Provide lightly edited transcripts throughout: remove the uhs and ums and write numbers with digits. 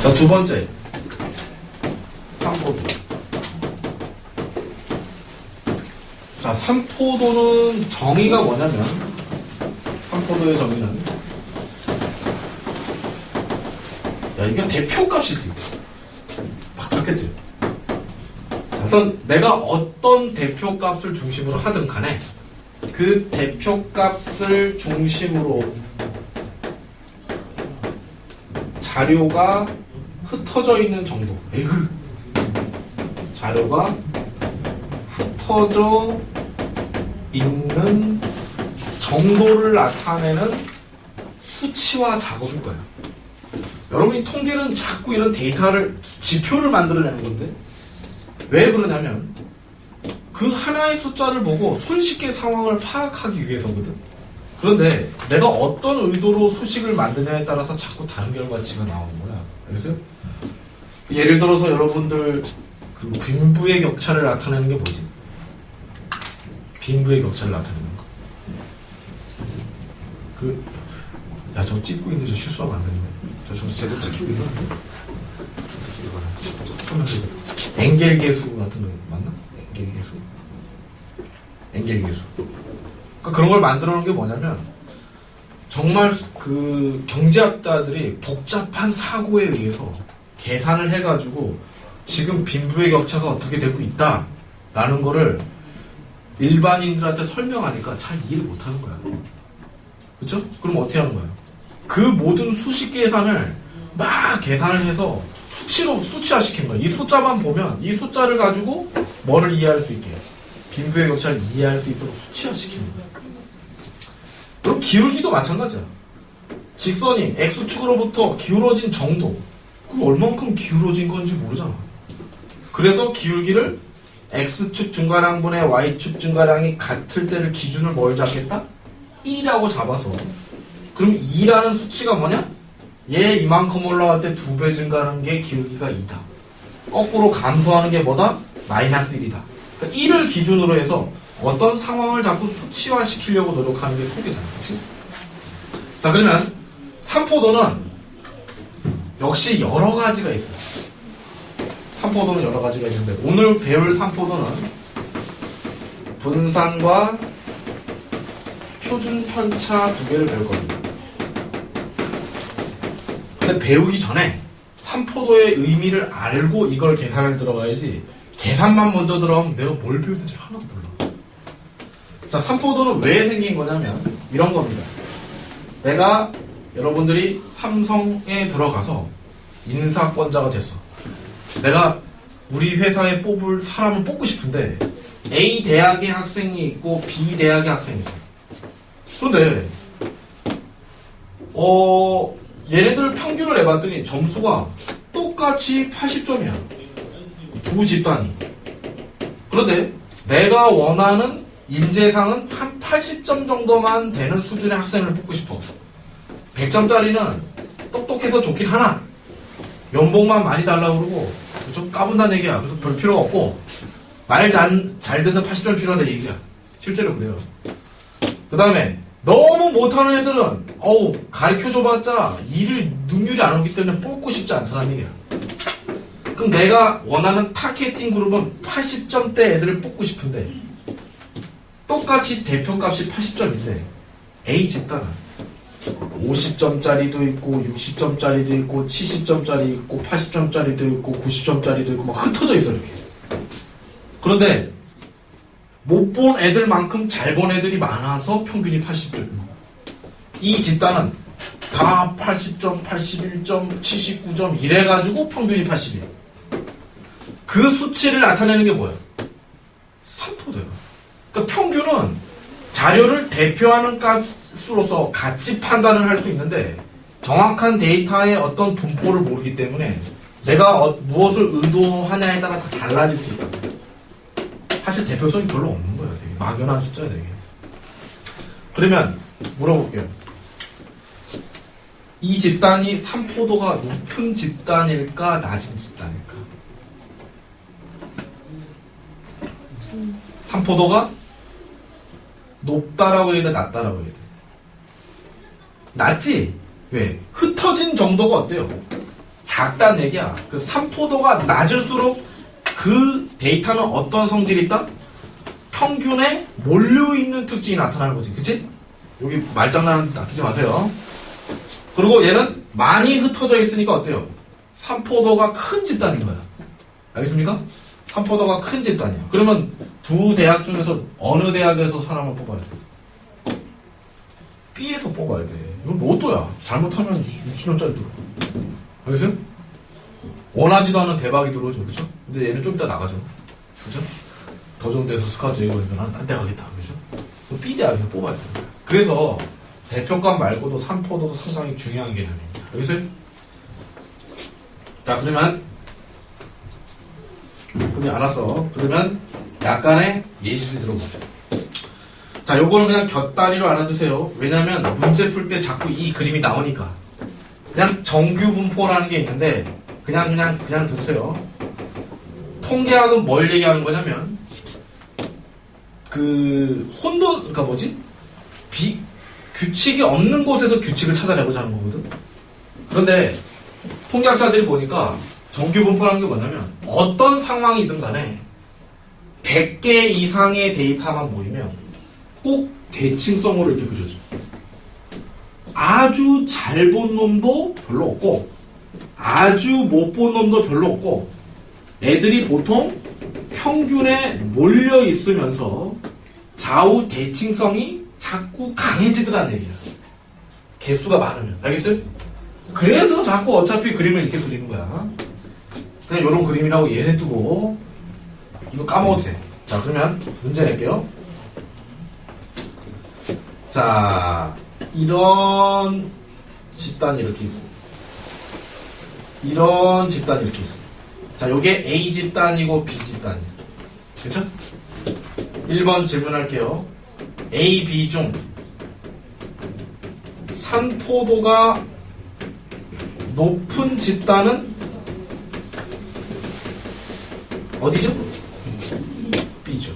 자, 두 번째. 삼포도. 자, 삼포도는 정의가 뭐냐면, 삼포도의 정의는, 야, 이게 대표값이지. 막 그렇겠지. 내가 어떤 대표값을 중심으로 하든 간에, 그 대표값을 중심으로 자료가 흩어져 있는 정도. 에그. 자료가 흩어져 있는 정도를 나타내는 수치화 작업인 거예요. 여러분이 통계는 자꾸 이런 데이터를, 지표를 만들어내는 건데, 왜 그러냐면, 그 하나의 숫자를 보고 손쉽게 상황을 파악하기 위해서거든. 그런데 내가 어떤 의도로 수식을 만드냐에 따라서 자꾸 다른 결과치가 나오는 거야. 그래서 예를 들어서 여러분들 그 빈부의 격차를 나타내는 게 뭐지? 빈부의 격차를 나타내는 거. 야, 저 찍고 있는데 저 실수하면 안 되는데. 저 제대로 찍히고 있는데. 엥겔 계수 같은 거 맞나? 엥겔 계수. 엥겔 계수. 그러니까 그런 걸 만들어 놓은 게 뭐냐면, 정말 그 경제학자들이 복잡한 사고에 의해서 계산을 해가지고 지금 빈부의 격차가 어떻게 되고 있다라는 거를 일반인들한테 설명하니까 잘 이해를 못하는 거야. 그쵸? 그럼 어떻게 하는 거예요? 그 모든 수식 계산을 막 계산을 해서 수치화시킨 거예요. 이 숫자만 보면 이 숫자를 가지고 뭐를 이해할 수 있게, 빈부의 격차를 이해할 수 있도록 수치화시키는 거예요. 그럼 기울기도 마찬가지야. 직선이 X축으로부터 기울어진 정도, 그럼 얼만큼 기울어진 건지 모르잖아. 그래서 기울기를 X축 증가량분의 Y축 증가량이 같을 때를 기준을 뭘 잡겠다? 1이라고 잡아서, 그럼 2라는 수치가 뭐냐? 얘 이만큼 올라갈 때 2배 증가하는 게 기울기가 2다. 거꾸로 감소하는 게 뭐다? 마이너스 1이다. 그러니까 1을 기준으로 해서 어떤 상황을 자꾸 수치화시키려고 노력하는 게 통계잖아. 그치? 자, 그러면 삼포도는 역시 여러 가지가 있어요. 삼포도는 여러 가지가 있는데, 오늘 배울 삼포도는 분산과 표준 편차 두 개를 배울 겁니다. 근데 배우기 전에 삼포도의 의미를 알고 이걸 계산을 들어가야지, 계산만 먼저 들어가면 내가 뭘 배우는지 하나도 몰라. 자, 삼포도는 왜 생긴 거냐면 이런 겁니다. 내가, 여러분들이 삼성에 들어가서 인사권자가 됐어. 내가 우리 회사에 뽑을 사람을 뽑고 싶은데 A 대학의 학생이 있고 B 대학의 학생이 있어. 그런데 얘네들 평균을 내봤더니 점수가 똑같이 80점이야. 두 집단이. 그런데 내가 원하는 인재상은 한 80점 정도만 되는 수준의 학생을 뽑고 싶어. 100점짜리는 똑똑해서 좋긴 하나, 연봉만 많이 달라고 그러고 좀 까분다는 얘기야. 그래서 별 필요가 없고, 말 잘 듣는 80점 필요하다 얘기야. 실제로 그래요. 그 다음에 너무 못하는 애들은 가르쳐줘봤자 일을 능률이 안 오기 때문에 뽑고 싶지 않다는 얘기야. 그럼 내가 원하는 타겟팅 그룹은 80점대 애들을 뽑고 싶은데 똑같이 대표값이 80점인데 A 집단은 50점짜리도 있고 60점짜리도 있고 70점짜리 있고 80점짜리도 있고 90점짜리도 있고 막 흩어져 있어 이렇게. 그런데 못 본 애들만큼 잘 본 애들이 많아서 평균이 80점. 이 집단은 다 80점, 81점, 79점 이래가지고 평균이 81. 그 수치를 나타내는 게 뭐예요? 삼포도예요. 그러니까 평균은 자료를 대표하는 값으로서 가치 판단을 할 수 있는데 정확한 데이터의 어떤 분포를 모르기 때문에 내가 무엇을 의도하냐에 따라 다 달라질 수 있다. 사실 대표성이 별로 없는 거예요. 되게 막연한 숫자야 되게. 그러면 물어볼게요. 이 집단이 삼포도가 높은 집단일까 낮은 집단일까? 삼포도가 높다라고 해야 돼, 낮다라고 해야 돼? 낮지? 왜? 흩어진 정도가 어때요? 작다는 얘기야. 그 산포도가 낮을수록 그 데이터는 어떤 성질이 있다? 평균에 몰려있는 특징이 나타나는 거지. 그치? 여기 말장난 낚이지 마세요. 그리고 얘는 많이 흩어져 있으니까 어때요? 산포도가 큰 집단인 거야. 알겠습니까? 산포도가 큰 집단이야. 그러면 두 대학 중에서 어느 대학에서 사람을 뽑아야 돼? B에서 뽑아야 돼. 이건 로또야. 잘못하면 60년짜리 들어. 알겠어요? 원하지도 않은 대박이 들어오죠. 그죠? 근데 얘는 좀 이따 나가죠. 그죠? 더 좋은 데서 스카우트 제거하면 딴 데 가겠다. 그죠? B 대학에서 뽑아야 돼. 그래서 대표감 말고도 산포도도 상당히 중요한 개념입니다. 알겠어요? 자, 그러면 알았어. 그러면 약간의 예시를 들어보죠. 자, 요거는 그냥 곁다리로 알아두세요. 왜냐면 문제 풀 때 자꾸 이 그림이 나오니까. 그냥 정규 분포라는 게 있는데 그냥 들으세요. 통계학은 뭘 얘기하는 거냐면 그 혼돈, 그러니까 뭐지? 규칙이 없는 곳에서 규칙을 찾아내고자 하는 거거든. 그런데 통계학자들이 보니까 정규 분포라는 게 뭐냐면 어떤 상황이든 간에 100개 이상의 데이터만 모이면 꼭 대칭성으로 이렇게 그려져. 아주 잘 본 놈도 별로 없고 아주 못 본 놈도 별로 없고 애들이 보통 평균에 몰려 있으면서 좌우 대칭성이 자꾸 강해지더라는 얘기야. 개수가 많으면. 알겠어요? 그래서 자꾸 어차피 그림을 이렇게 그리는 거야. 그냥 이런 그림이라고 이해해두고 이거 까먹어도 돼. 자, 그러면 문제 낼게요. 자, 이런 집단이 이렇게 있고 이런 집단이 이렇게 있어. 자, 요게 A 집단이고 B 집단이야. 그쵸? 1번 질문할게요. A, B 중 산포도가 높은 집단은 어디죠? B죠.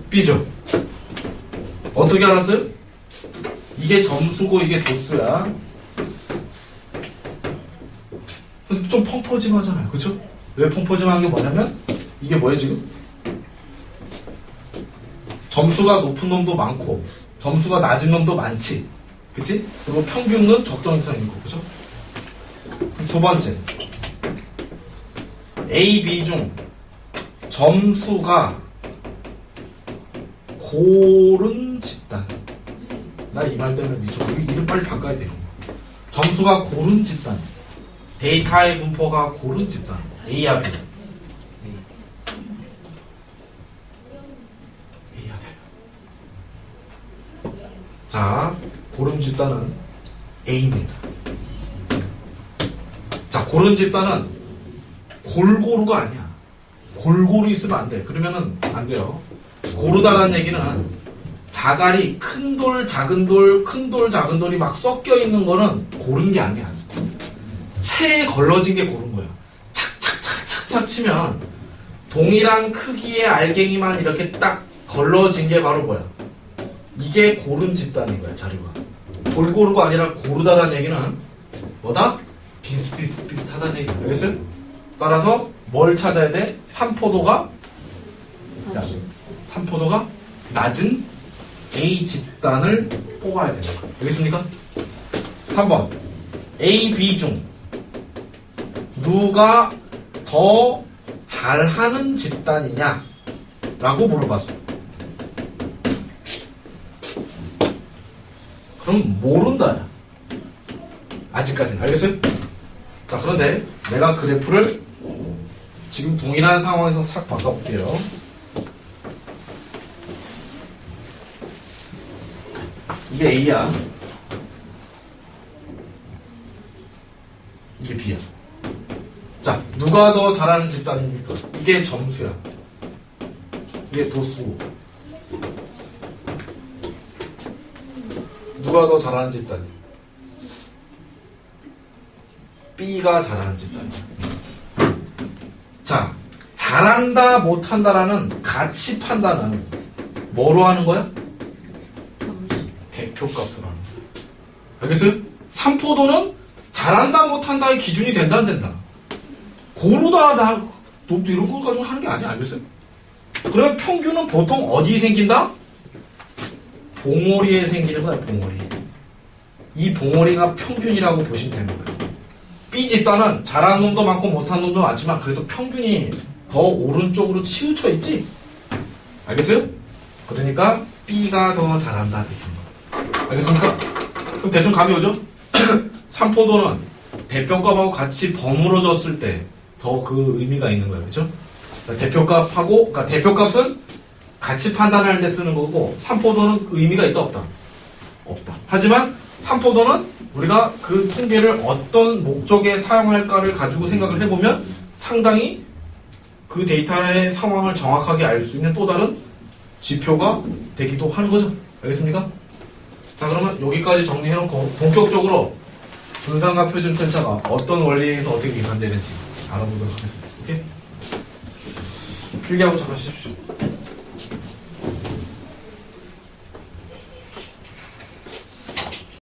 B죠. 어떻게 알았어요? 이게 점수고 이게 도수야. 근데 좀 펑퍼짐하잖아요. 그쵸? 왜 펑퍼짐한 게 뭐냐면 이게 뭐예요 지금? 점수가 높은 놈도 많고 점수가 낮은 놈도 많지. 그치? 그리고 평균은 적정 이상이고. 그죠? 두 번째, A, B 중 점수가 고른 집단. 나 이 말 때문에 미쳐. 이름 빨리 바꿔야 돼요. 점수가 고른 집단. 데이터의 분포가 고른 집단. A야 B. A야 B. 자, 고른 집단은 A입니다. 자, 고른 집단은 골고루가 아니야. 골고루 있으면 안 돼. 그러면은 안 돼요. 고르다라는 얘기는 자갈이 큰 돌, 작은 돌, 큰 돌, 작은 돌이 막 섞여 있는 거는 고른 게 아니야. 체에 걸러진 게 고른 거야. 착착착착착 치면 동일한 크기의 알갱이만 이렇게 딱 걸러진 게 바로 뭐야? 이게 고른 집단인 거야, 자료가. 골고루가 아니라 고르다라는 얘기는 뭐다? 비슷하다는 얘기야. 알겠어요? 따라서 뭘 찾아야 돼? 산포도가 낮은 A 집단을 뽑아야 되는 거야. 알겠습니까? 3번, A, B 중 누가 더 잘하는 집단이냐? 라고 물어봤어. 그럼 모른다. 아직까지는. 알겠어요? 자, 그런데 내가 그래프를 지금 동일한 상황에서 싹 바꿔볼게요. 이게 A야. 이게 B야. 자, 누가 더 잘하는 집단입니까? 이게 점수야. 이게 도수. 누가 더 잘하는 집단? B가 잘하는 집단. 자, 잘한다, 못한다라는 가치 판단은 뭐로 하는 거야? 대표값으로 하는 거야. 알겠어요? 산포도는 잘한다 못한다의 기준이 된다 안 된다. 고르다 높다 이런 거 가지고 하는 게 아니야. 알겠어요? 그러면 평균은 보통 어디에 생긴다? 봉오리에 생기는 거야. 봉오리. 이 봉오리가 평균이라고 보시면 되는 거예요. B 집단은 잘하는 놈도 많고 못하는 놈도 많지만 그래도 평균이 더 오른쪽으로 치우쳐 있지? 알겠어요? 그러니까 B가 더 잘한다 이렇게 하는 거예요. 알겠습니까? 그럼 대충 감이 오죠? 삼포도는 대표값하고 같이 버무려졌을 때 더 그 의미가 있는 거예요. 그렇죠? 대표값하고, 그러니까 대표값은 같이 판단할 때 쓰는 거고, 삼포도는 의미가 있다, 없다? 없다. 하지만 삼포도는 우리가 그 통계를 어떤 목적에 사용할까를 가지고 생각을 해보면 상당히 그 데이터의 상황을 정확하게 알 수 있는 또 다른 지표가 되기도 하는 거죠. 알겠습니까? 자, 그러면 여기까지 정리해놓고 본격적으로 분산과 표준 편차가 어떤 원리에서 어떻게 계산되는지 알아보도록 하겠습니다. 오케이? 필기하고 잠깐 쉬십시오.